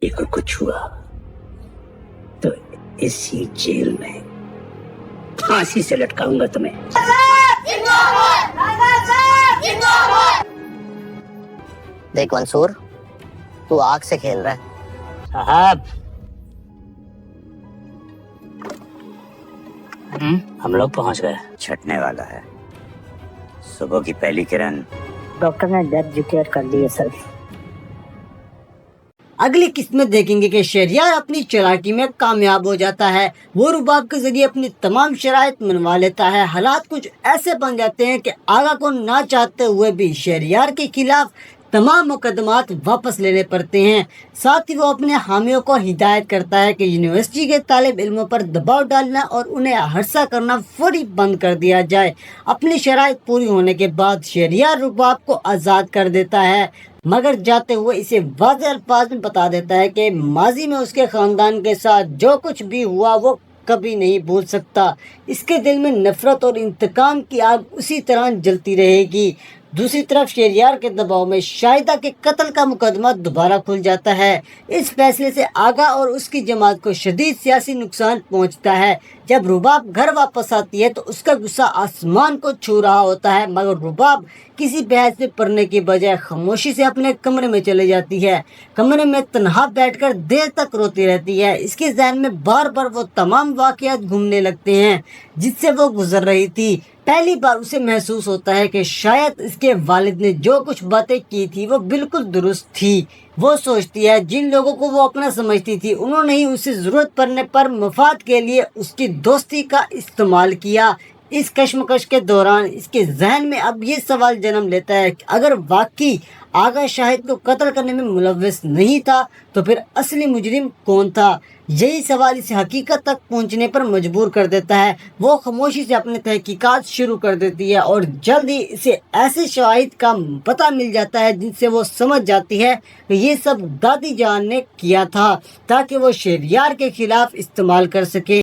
अगर कुछ हुआ तो इसी जेल में फांसी से लटकाऊंगा तुम्हें। देख मंसूर, तू आग से खेल रहा है। साहब, हम लोग पहुंच गए। छटने वाला है। सुबह की पहली किरण। डॉक्टर ने डेथ डिक्लेयर कर दी है सर। अगली किस्मत देखेंगे कि शहरयार अपनी चालाकी में कामयाब हो जाता है। वो रुबाब के जरिए अपनी तमाम शराइत मनवा लेता है। हालात कुछ ऐसे बन जाते हैं कि आगा को ना चाहते हुए भी शहरयार के खिलाफ तमाम मुकदमात वापस लेने पड़ते हैं। साथ ही वो अपने हामियों को हिदायत करता है कि यूनिवर्सिटी के तालिब इल्मों पर दबाव डालना और उन्हें हर्सा करना फौरी बंद कर दिया जाए। अपनी शराइत पूरी होने के बाद शहरयार रुबाब को आज़ाद कर देता है, मगर जाते हुए इसे वाज़ेह अल्फाज में बता देता है कि माजी में उसके ख़ानदान के साथ जो कुछ भी हुआ वो कभी नहीं भूल सकता। इसके दिल में नफ़रत और इंतकाम की आग उसी तरह जलती रहेगी। दूसरी तरफ शहरयार के दबाव में शाहिदा के कत्ल का मुकदमा दोबारा खुल जाता है। इस फैसले से आगा और उसकी जमात को शदीद सियासी नुकसान पहुंचता है। जब रुबाब घर वापस आती है तो उसका गुस्सा आसमान को छू रहा होता है, मगर रुबाब किसी बहस में पड़ने की बजाय खामोशी से अपने कमरे में चले जाती है। कमरे में तन्हा बैठकर देर तक रोती रहती है। इसके ज़हन में बार बार वो तमाम वाक़यात घूमने लगते हैं जिससे वो गुजर रही थी। पहली बार उसे महसूस होता है कि शायद इसके वालिद ने जो कुछ बातें की थी वो बिल्कुल दुरुस्त थी। वो सोचती है जिन लोगों को वो अपना समझती थी उन्होंने ही उसे ज़रूरत पड़ने पर मफाद के लिए उसकी दोस्ती का इस्तेमाल किया। इस कश्मकश के दौरान इसके जहन में अब ये सवाल जन्म लेता है कि अगर वाकई आगा शाहिद को कत्ल करने में मुलव्वस नहीं था तो फिर असली मुजरिम कौन था। यही सवाल इसे हकीकत तक पहुंचने पर मजबूर कर देता है। वो खामोशी से अपने तहकीकात शुरू कर देती है और जल्द ही इसे ऐसे शवाहिद का पता मिल जाता है जिनसे वो समझ जाती है कि ये सब दादी जान ने किया था ताकि वो शहरयार के खिलाफ इस्तेमाल कर सके।